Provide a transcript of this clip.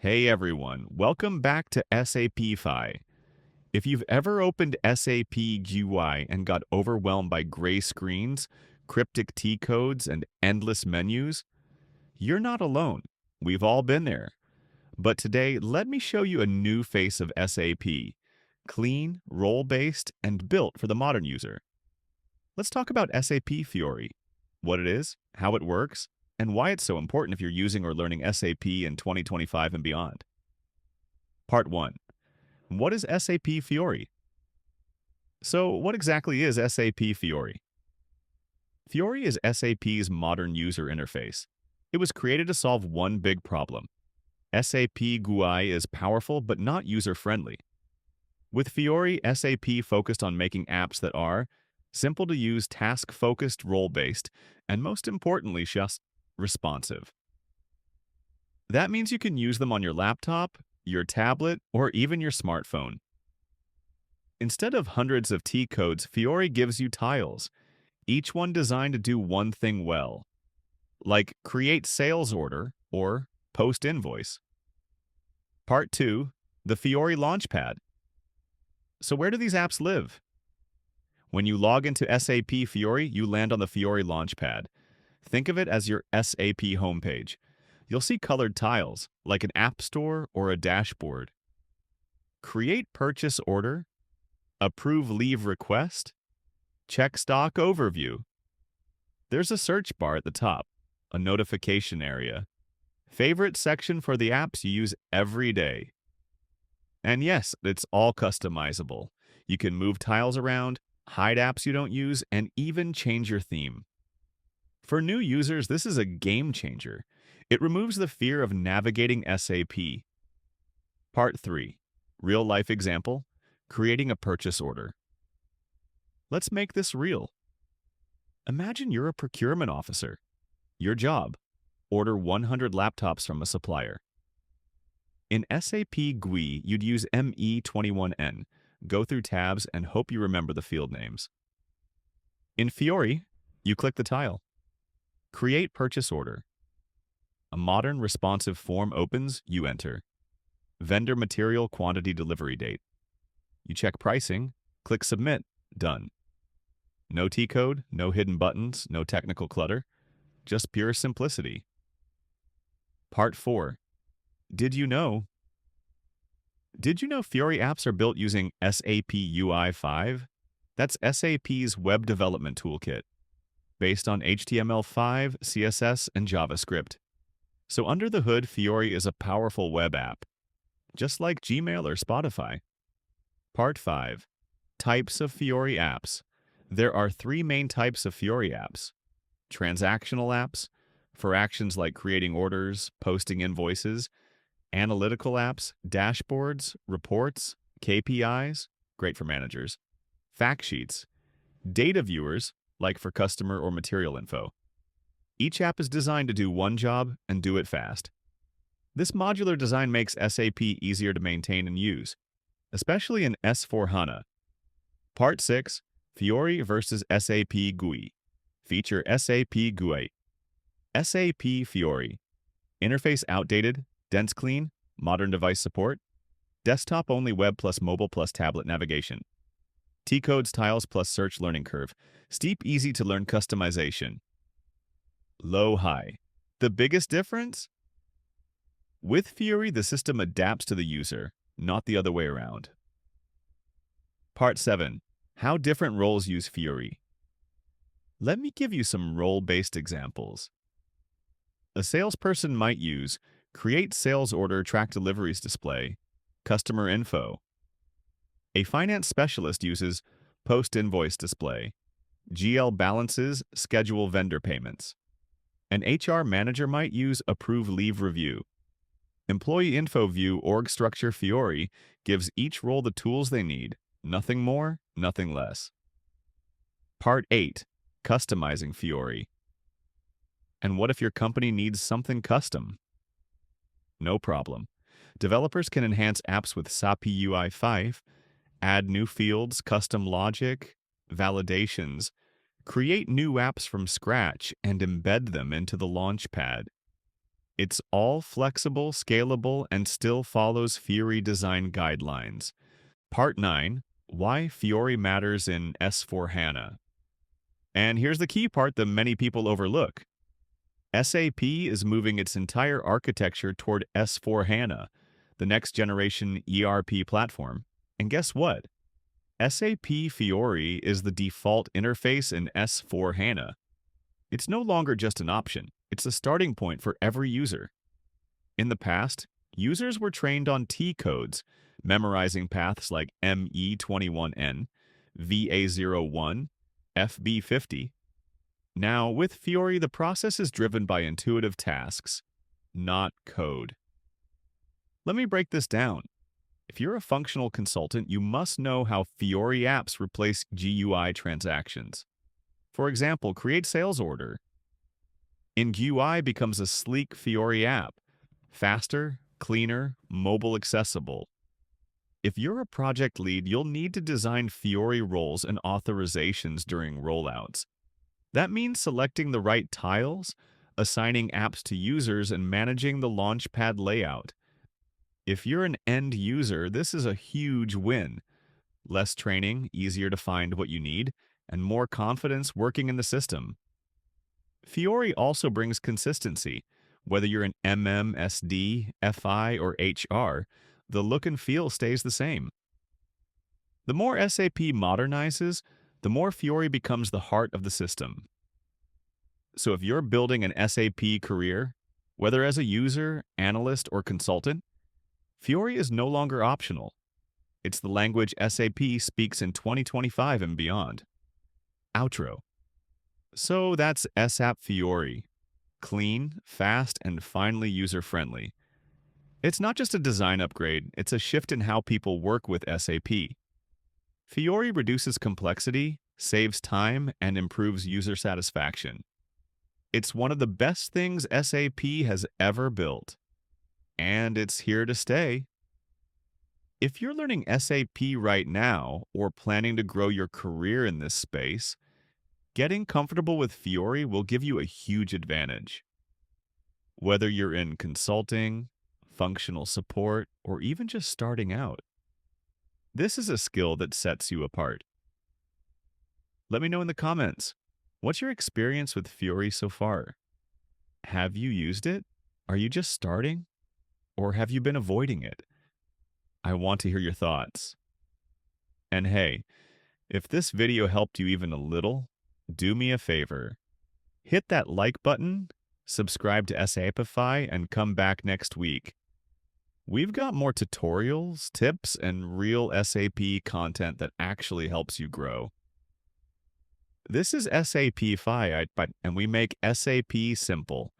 Hey everyone, welcome back to SAPify. If you've ever opened SAP GUI and got overwhelmed by gray screens, cryptic T codes, and endless menus, you're not alone. We've all been there. But today, let me show you a new face of SAP. Clean, role-based, and built for the modern user. Let's talk about SAP Fiori. What it is, how it works, and why it's so important if you're using or learning SAP in 2025 and beyond. Part 1. What is SAP Fiori? So, what exactly is SAP Fiori? Fiori is SAP's modern user interface. It was created to solve one big problem. SAP GUI is powerful but not user-friendly. With Fiori, SAP focused on making apps that are simple to use, task-focused, role-based, and most importantly, just responsive. That means you can use them on your laptop, your tablet, or even your smartphone. Instead of hundreds of T codes, Fiori gives you tiles, each one designed to do one thing well, like create sales order or post invoice. Part 2. The Fiori Launchpad. So where do these apps live? When you log into SAP Fiori, you land on the Fiori Launchpad. Think of it as your SAP homepage. You'll see colored tiles, like an app store or a dashboard. Create purchase order, approve leave request, check stock overview. There's a search bar at the top, a notification area, favorite section for the apps you use every day. And yes, it's all customizable. You can move tiles around, hide apps you don't use, and even change your theme. For new users, this is a game changer. It removes the fear of navigating SAP. Part 3. Real-life example, creating a purchase order. Let's make this real. Imagine you're a procurement officer. Your job, order 100 laptops from a supplier. In SAP GUI, you'd use ME21N, go through tabs, and hope you remember the field names. In Fiori, you click the tile. Create purchase order. A modern, responsive form opens, you enter. Vendor material quantity delivery date. You check pricing, click submit, done. No T-code, no hidden buttons, no technical clutter, just pure simplicity. Part 4. Did you know Fiori apps are built using SAP UI5? That's SAP's web development toolkit, based on HTML5, CSS, and JavaScript. So under the hood, Fiori is a powerful web app, just like Gmail or Spotify. Part 5. Types of Fiori apps. There are 3 main types of Fiori apps. Transactional apps, for actions like creating orders, posting invoices. Analytical apps, dashboards, reports, KPIs, great for managers. Fact sheets. Data viewers, like for customer or material info. Each app is designed to do one job and do it fast. This modular design makes SAP easier to maintain and use, especially in S/4HANA. Part 6. Fiori versus SAP GUI. Feature SAP GUI. SAP Fiori. Interface outdated, dense clean, modern device support. Desktop only web plus mobile plus tablet navigation. T-codes, tiles plus search learning curve. Steep, easy to learn customization. Low-high. The biggest difference? With Fiori, the system adapts to the user, not the other way around. Part 7. How different roles use Fiori. Let me give you some role-based examples. A salesperson might use create sales order, track deliveries display, customer info. A finance specialist uses post invoice display, GL balances, schedule vendor payments. An HR manager might use approve leave review. Employee info view org structure Fiori gives each role the tools they need, nothing more, nothing less. Part 8. Customizing Fiori. And what if your company needs something custom? No problem. Developers can enhance apps with SAP UI5, add new fields, custom logic, validations, create new apps from scratch, and embed them into the Launchpad. It's all flexible, scalable, and still follows Fiori design guidelines. Part 9, Why Fiori Matters in S/4HANA. And here's the key part that many people overlook. SAP is moving its entire architecture toward S/4HANA, the next generation ERP platform. And guess what? SAP Fiori is the default interface in S/4HANA. It's no longer just an option, it's a starting point for every user. In the past, users were trained on T codes, memorizing paths like ME21N, VA01, FB50. Now, with Fiori, the process is driven by intuitive tasks, not code. Let me break this down. If you're a functional consultant, you must know how Fiori apps replace GUI transactions. For example, create sales order. In GUI becomes a sleek Fiori app, faster, cleaner, mobile accessible. If you're a project lead, you'll need to design Fiori roles and authorizations during rollouts. That means selecting the right tiles, assigning apps to users, and managing the launchpad layout. If you're an end user, this is a huge win. Less training, easier to find what you need, and more confidence working in the system. Fiori also brings consistency. Whether you're an MM, SD, FI, or HR, the look and feel stays the same. The more SAP modernizes, the more Fiori becomes the heart of the system. So if you're building an SAP career, whether as a user, analyst, or consultant, Fiori is no longer optional. It's the language SAP speaks in 2025 and beyond. Outro. So that's SAP Fiori. Clean, fast, and finally user-friendly. It's not just a design upgrade, it's a shift in how people work with SAP. Fiori reduces complexity, saves time, and improves user satisfaction. It's one of the best things SAP has ever built. And it's here to stay. If you're learning SAP right now or planning to grow your career in this space, getting comfortable with Fiori will give you a huge advantage. Whether you're in consulting, functional support, or even just starting out, this is a skill that sets you apart. Let me know in the comments, what's your experience with Fiori so far? Have you used it? Are you just starting? Or have you been avoiding it? I want to hear your thoughts. And hey, if this video helped you even a little, do me a favor. Hit that like button, subscribe to SAPify, and come back next week. We've got more tutorials, tips, and real SAP content that actually helps you grow. This is SAPify, and we make SAP simple.